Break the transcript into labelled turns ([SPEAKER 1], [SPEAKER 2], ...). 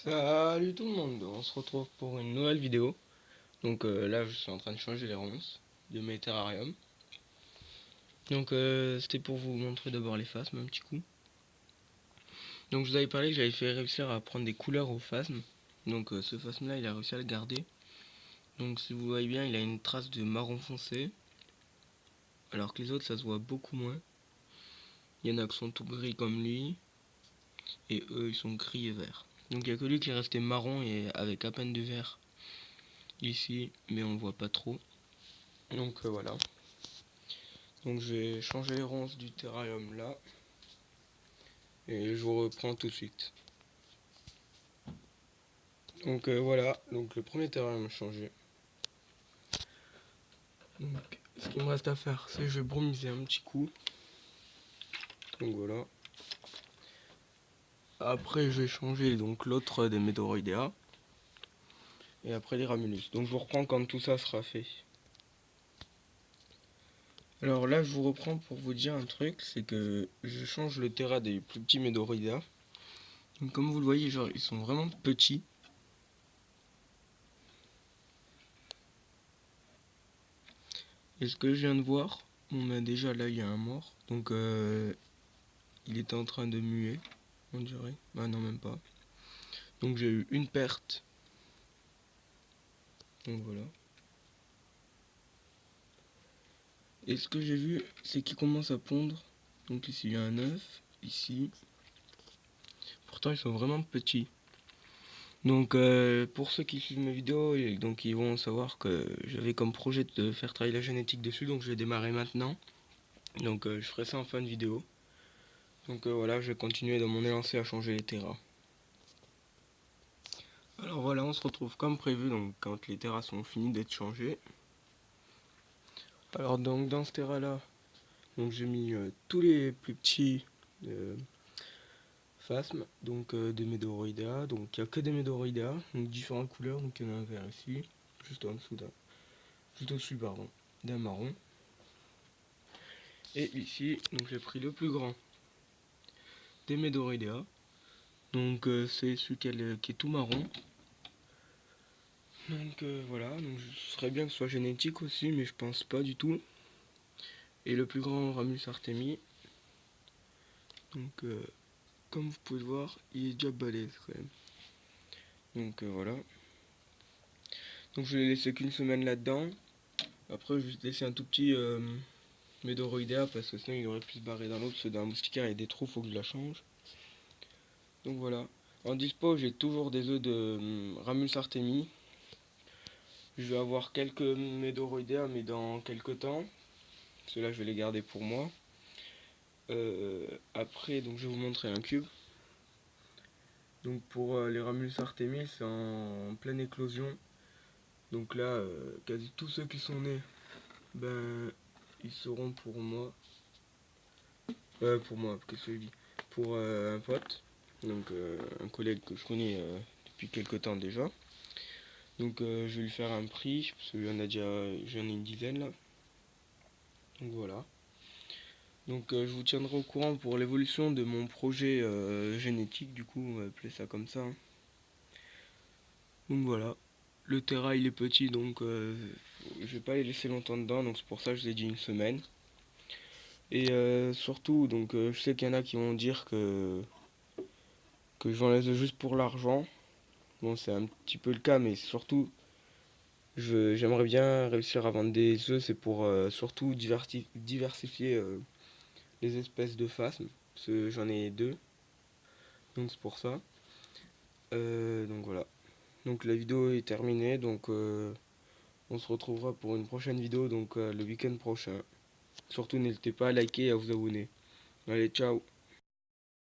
[SPEAKER 1] Salut tout le monde, on se retrouve pour une nouvelle vidéo. Donc là je suis en train de changer les ronces de mes terrariums. Donc c'était pour vous montrer d'abord les phasmes un petit coup. Donc je vous avais parlé que j'avais fait réussir à prendre des couleurs au phasme. Donc ce phasme là il a réussi à le garder. Donc si vous voyez bien il a une trace de marron foncé. Alors que les autres ça se voit beaucoup moins. Il y en a qui sont tout gris comme lui. Et eux ils sont gris et verts. Donc il n'y a que lui qui est resté marron et avec à peine du vert ici, mais on le voit pas trop. Donc voilà. Donc je vais changer les ronces du terrarium là. Et je vous reprends tout de suite. Donc voilà, donc le premier terrarium a changé. Donc ce qu'il me reste à faire, c'est que je vais brumiser un petit coup. Donc voilà. Après je vais changer donc l'autre des Medoroidea. Et après les Ramulus. Donc je vous reprends quand tout ça sera fait. Alors là je vous reprends pour vous dire un truc, c'est que je change le terra des plus petits Medoroidea. Donc comme vous le voyez, genre ils sont vraiment petits. Et ce que je viens de voir, on a déjà là il y a un mort. Donc il était en train de muer, on dirait. Bah non même pas. Donc j'ai eu une perte. Donc voilà. Et ce que j'ai vu, c'est qu'il commence à pondre. Donc ici il y a un œuf, ici. Pourtant ils sont vraiment petits. Donc pour ceux qui suivent mes vidéos, donc ils vont savoir que j'avais comme projet de faire travailler la génétique dessus. Donc je vais démarrer maintenant. Donc je ferai ça en fin de vidéo. Donc voilà, je vais continuer dans mon élancé à changer les terras. Alors voilà, on se retrouve comme prévu donc quand les terras sont finis d'être changées. Alors donc dans ce terrain là, donc j'ai mis tous les plus petits phasmes, donc des Medoroidea. Donc il n'y a que des Medoroidea, donc différentes couleurs. Donc il y en a un vert ici, juste en dessous juste au-dessus pardon, d'un marron. Et ici, donc j'ai pris le plus grand des Medoroidea. Donc c'est celui qui est tout marron. Donc voilà, donc ce serait bien que ce soit génétique aussi, mais je pense pas du tout. Et le plus grand Ramulus Artemi. Donc comme vous pouvez le voir, il est déjà balèze quand même. Donc voilà. Donc je l'ai laissé qu'une semaine là-dedans. Après je vais laisser un tout petit Medoroidea parce que sinon il aurait pu se barrer dans l'autre. Ceux d'un moustiquaire et des trous, faut que je la change. Donc voilà. En dispo j'ai toujours des œufs de Ramulus Artemi. Je vais avoir quelques Medoroidea mais dans quelques temps. Ceux-là je vais les garder pour moi. Après donc je vais vous montrer un cube. Donc pour les Ramulus Artemis c'est en pleine éclosion. Donc là quasi tous ceux qui sont nés, ben ils seront pour moi. Pour moi, qu'est-ce que je dis? Pour un pote, donc un collègue que je connais depuis quelques temps déjà. Donc je vais lui faire un prix, parce qu'il y en a déjà, j'en ai une dizaine là. Donc voilà. Donc je vous tiendrai au courant pour l'évolution de mon projet génétique, du coup on va appeler ça comme ça, hein. Donc voilà. Le terrain il est petit donc je vais pas les laisser longtemps dedans, donc c'est pour ça que je vous ai dit une semaine. Et surtout, donc je sais qu'il y en a qui vont dire que je vends les œufs juste pour l'argent. Bon, c'est un petit peu le cas, mais surtout, j'aimerais bien réussir à vendre des œufs. C'est pour surtout diversifier les espèces de phasmes. Parce que j'en ai deux, donc c'est pour ça. Donc voilà. Donc la vidéo est terminée, donc on se retrouvera pour une prochaine vidéo, donc le week-end prochain. Surtout, n'hésitez pas à liker et à vous abonner. Allez, ciao!